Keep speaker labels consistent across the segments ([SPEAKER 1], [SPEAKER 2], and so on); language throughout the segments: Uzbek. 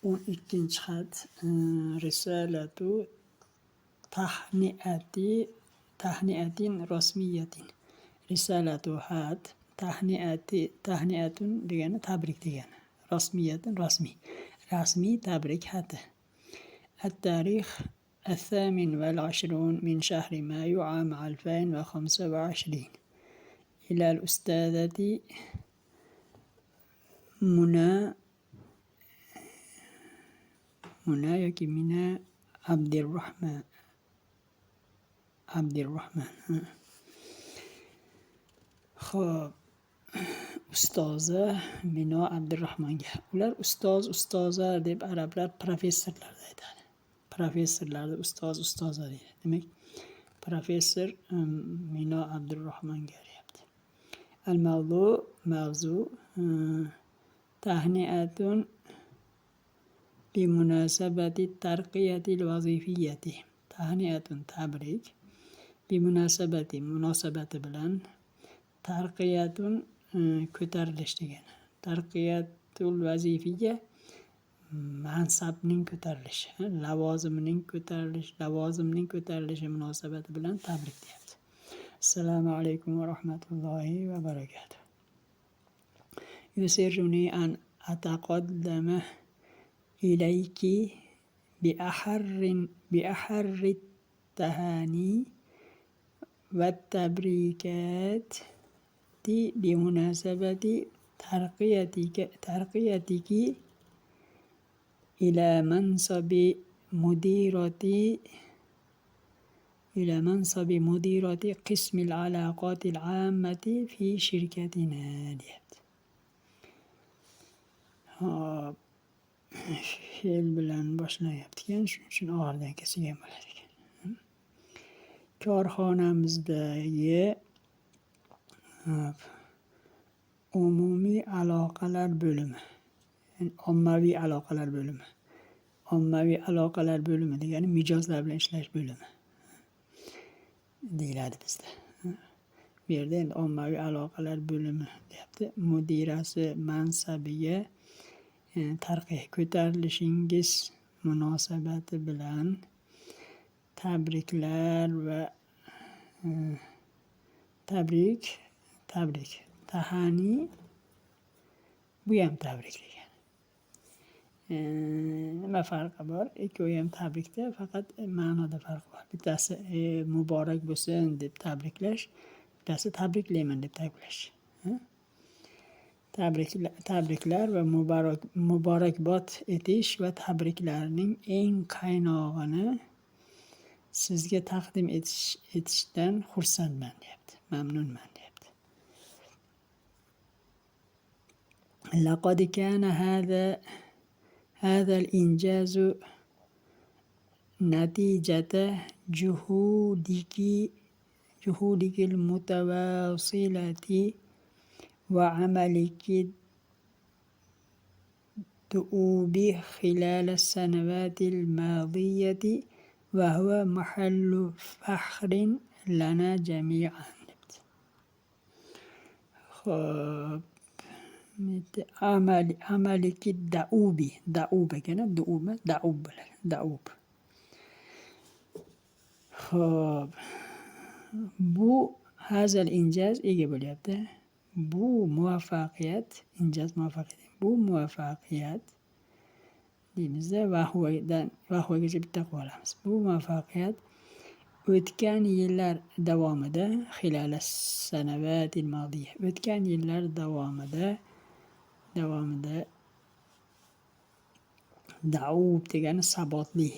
[SPEAKER 1] 12 xat risalatu tahniatin rasmiyatin. Risalatu xat tahniatun degani tabrik degani. Rasmiyatin rasmiy. Rasmiy tabrik xati. التاريخ 28 من شهر مايو عام 2025 إلى الأستاذة منى عبد الرحمن. خب ustoza Mino Abdurrahmonga. Ular ustoza deb arablar professorlarni aytadi. Professorlarni ustoza deydi. Demak, professor Mino Abdurrahmonga deyapti. Mavzu tahniatun bimunasabati tarqiyatil vazifiyyati. Tahniatun tabrik munosabati bilan tarqiyatun ko'tarilish degani. Tarqiyatul vazifiyya mansabning ko'tarilishi, lavozimning ko'tarilishi munosabati bilan tabrik deyapti. Assalomu alaykum va rahmatullohi va barakatuh. Yusirruni an ataqaddama ilayki بأحر التهاني والتبريكات بمناسبة ترقيتك إلى منصب مديرة قسم العلاقات العامة في شركتنا ديت. Fe'l bilan boshlayaptikan, shuning uchun og'irdan kesilgan bo'lar ekan. Korxonamizdagi umumiy aloqalar bo'limi, ommaviy aloqalar bo'limi. Ommaviy aloqalar bo'limi degani mijozlar bilan ishlash bo'limi deyiladi bizda. Bu yerda endi ommaviy aloqalar bo'limi deyapti. Mudirasi mansabiga ko'tarilishingiz munosabati bilan tabriklar va tabrik. Tahani bu ham tabrik degan. Nima farqi bor? Ikkovi ham tabrikda, faqat ma'noda farq bor. Bittasi muborak bo'lsin deb tabriklash, bittasi tabriklayman deb tabriklash. Tabriklar va muborakbod etish va tabriklarning eng qaynog'ini sizga taqdim etishdan xursandman deyapti. Mamnunman deyapti. Laqad kana هذا الإنجاز نتيجة جهودك المتواصلة وعملك الدؤوب خلال السنوات الماضية وهو محل فخر لنا جميعا. عملك الدؤوب كان دؤوب. خب bu hazal injaz ega bo'lyapti. Bu muvaffaqiyat, injaz muvaffaqiyat. Bu muvaffaqiyat deymizda, vahvagacha bitta qilib olamiz. Bu muvaffaqiyat o'tgan yillar davomida o'tgan yillar davomida daub degani sabotli.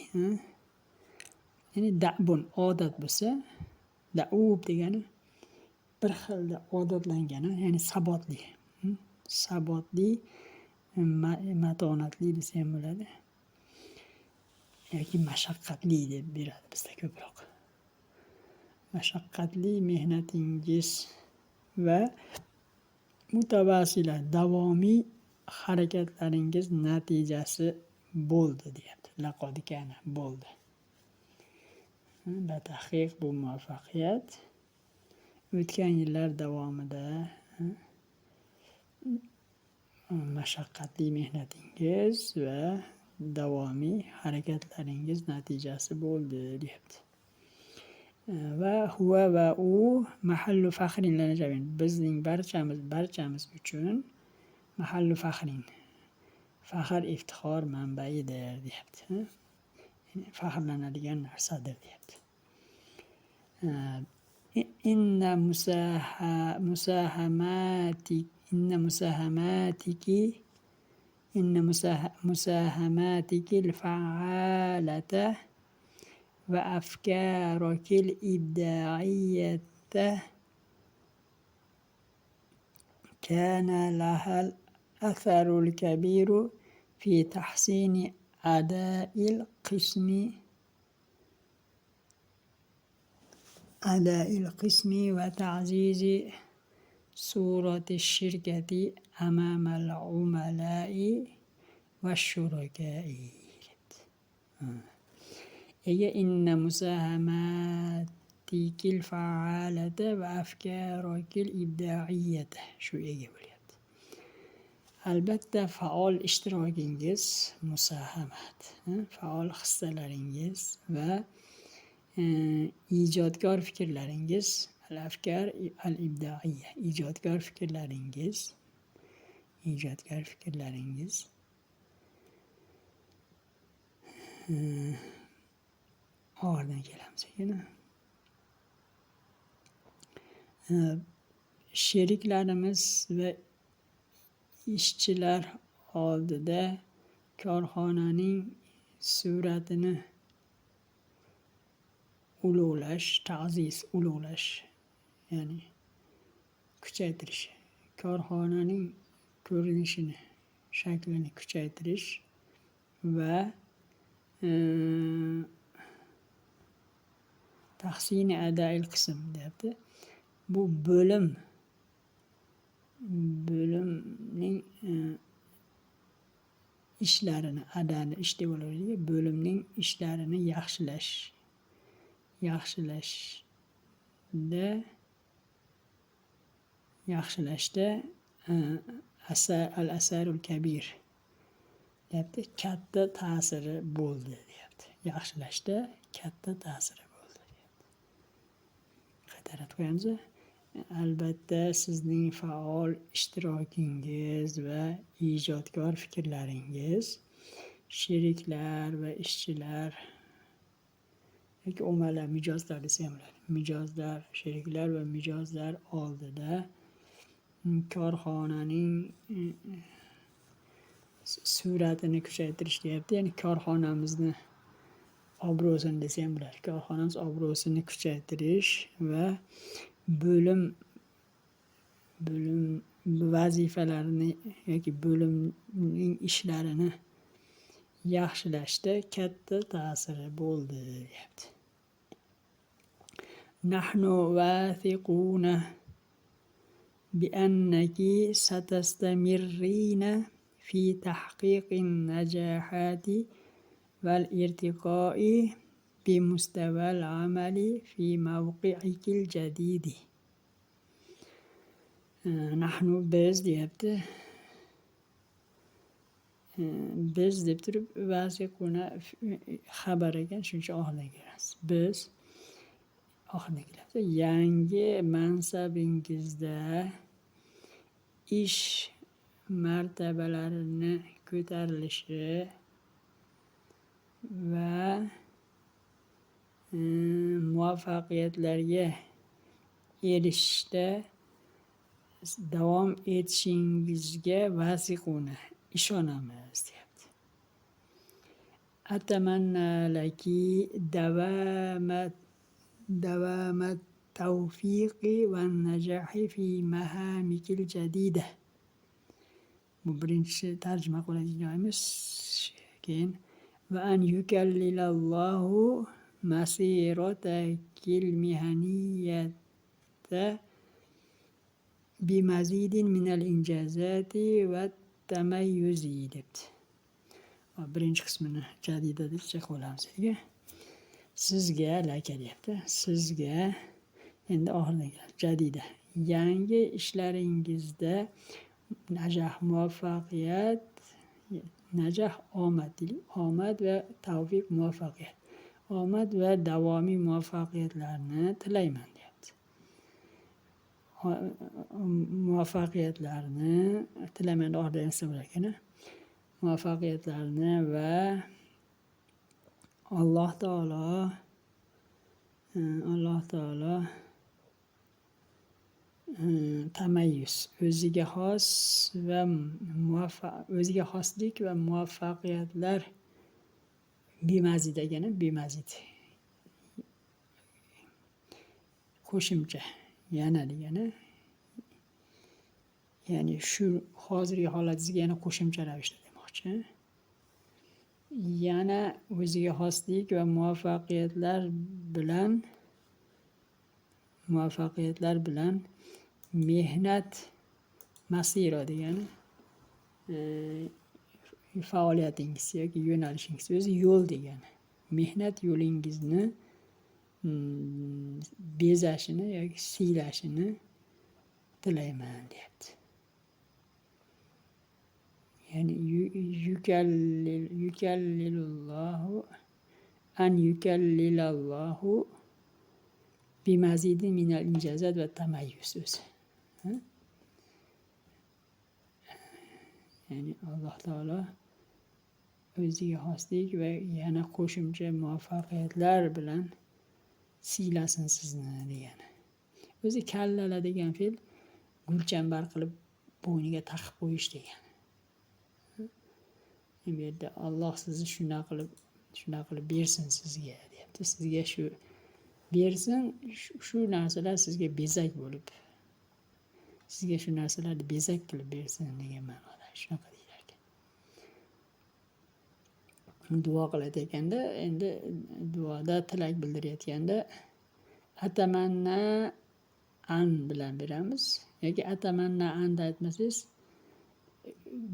[SPEAKER 1] Ya'ni da'bun odat bo'lsa, daub degani bir xilda odatlangani, ya'ni sabotli, matonatli desa ham bo'ladi. Yoki mashaqqatli deb beradi bizda ko'proq. Mashaqqatli mehnatingiz va mutavasila davomiy harakatlaringiz natijasi bo'ldi deyapti. Laqad kana bo'ldi. Batahqiq bu muvaffaqiyat o'tgan yillar davomida mashaqqatli mehnatingiz va davomiy harakatlaringiz natijasi bo'ldi deyapti. Va huva va u mahallu faxrin lana jamiin. Bizning barchamiz uchun mahallu faxrin, faxr iftixor manbaidir deyapti. Faxrlanadigan narsadir deyapti. Inna musahamatiki al-fa'alata va afkarokil ibda'iyyata kana lahal atharul kabiru fi tahsini ada'il qismi wa ta'zizi surati shirkati amama al-umala'i wa shurakai. Ega inna musahamatikil fa'alata va afkarokil ibda'iyyata shu ega bo'lyapti. Albatta faol ishtirokingiz musahamat, faol hissalaringiz va ijodkor fikrlaringiz, al-afkar al-ibda'iyya, ijodkor fikrlaringiz oradan kelamiz ekan. Sheriklarimiz va ishchilar oldida korxonaning suratini ulug'lash, ta'ziz, ulug'lash, ya'ni kuchaytirish, korxonaning ko'rinishini, shaklini kuchaytirish va tahsini ada'il qism deyapti. Bu bo'limning ishlarini, adani ish deb o'ylaydi, bo'limning ishlarini yaxshilashda al-asarul kabir deyapti, katta ta'siri bo'ldi deyapti. Yaxshilashda katta ta'siri bo'ldi deyapti. Qaytarib qo'yamiz. Albatta sizning faol ishtirokingiz va ijodkor fikrlaringiz sheriklar va ishchilar yoki umalar, mijozlar desa ham bo'ladi. Mijozlar, sheriklar va mijozlar oldida korxonaning suratini kuchaytirish deyapti. Ya'ni korxonamizni obro'sini desa ham bo'ladi. Korxonamiz obro'sini kuchaytirish va bo'lim vazifalarini yoki bo'limning ishlarini yaxshilashda katta ta'siri bo'ldi deyapti. Nahnu wathiquna bi annaki satastamirrina fi tahqiqin najahati val irtiqai bi mustaval amali fi mawqi'ikil jadidi. Nahnu biz deyapti. Biz deb turib vasiquna xabar ekan, shuncha oxiridan kelamiz. Biz oxiridan kelamiz. Yangi mansabingizda ish martabalarini ko'tarilishi va muvaffaqiyatlarga erishishda davom etishingizga vasiquna ishonamiz deyapti. Atamanna laki davamat tawfiqi va najahi fi mahamikil jadida. Bu birinchi tarjima qiladigan joyimiz. Keyin va an yukallilallohu masiratakil mihaniyata bimazidin minal injazati va tamayyuzi debdi. Birinchi qismini jadida deb qolamiz. Sizga laka deyapti. Sizga endi oxiriga jadida, yangi ishlaringizda najah, muvaffaqiyat Najah omad deylik. Omad va tavfiq muvaffaqiyat. Omad va davomiy muvaffaqiyatlarni tilayman deyapti. Muvaffaqiyatlarni tilayman orada esa bo'lar ekan. Muvaffaqiyatlarni va Alloh taolo tamayyuz, o'ziga xos va o'ziga xoslik va muvaffaqiyatlar bemazid degani bemazid. Qo'shimcha yana degani, ya'ni shu hozirgi holatingizga yana qo'shimcha ravishda demoqchi. Yana o'ziga xoslik va muvaffaqiyatlar bilan mehnat masiro degani faoliyatingiz yoki yo'nalishingiz o'zi yo'l degani. Mehnat yo'lingizni bezashini yoki siylashini tilayman deyapti. Ya'ni yukallilallohu bimazidi minal injazat va tamayyuz o'zi. Ya'ni Alloh taolo o'ziga xoslik va yana qo'shimcha muvaffaqiyatlar bilan siylasin sizni degani. O'zi kallala degan fe'l gulchambar qilib bo'yniga taqib qo'yish degani. Bu yerda Alloh sizni shunaqa qilib bersin sizga deyapti. Sizga shu bersin, shu narsalar sizga bezak bo'lib, sizga shu narsalarni bezak qilib bersin degan ma'noda shunaqa deylar ekan. Duo qilar ekanda, endi duoda tilak bildirayotganda atamanna an bilan beramiz yoki atamanna anda aytmasangiz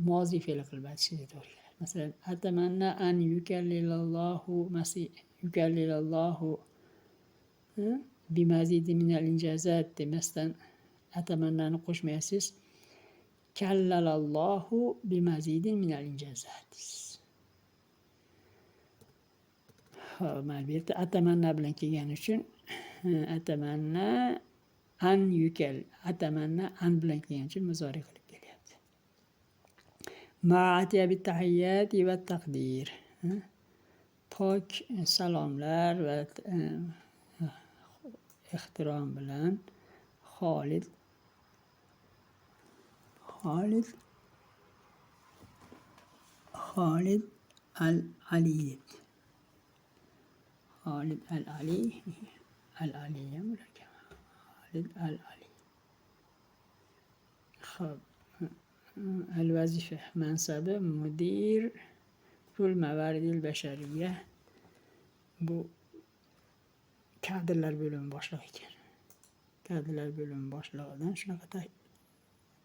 [SPEAKER 1] mozi fe'li qilib aytishingiz to'g'ri keladi. Masalan, atamanna an yukallilallohu bimazidi minal injazat demasdan atamannani qo'shmaysiz. Kallalallohu bimazidi minal injazat. Mana bu yerda atamanna bilan kelgani uchun atamanna an bilan kelgani uchun muzori qilib kelyapti. Ma'atiya bit tahiyyati va taqdir. Pok salomlar va ehtirom bilan Xolid al-Ali. Xolid al-Ali ham bo'lar ekan. Xolid al-Ali. Xo'p. Al-vazifa mansabi mudir fil mavaridil bashariyya. Bu kadrlar bo'limi boshlig'i ekan. Kadrlar bo'limi boshlig'idan shunaqa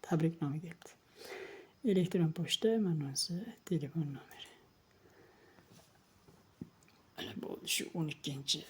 [SPEAKER 1] tabriknoma keldi. Elektron pochta ma'nosi, telefon nomeri. Bu shu 12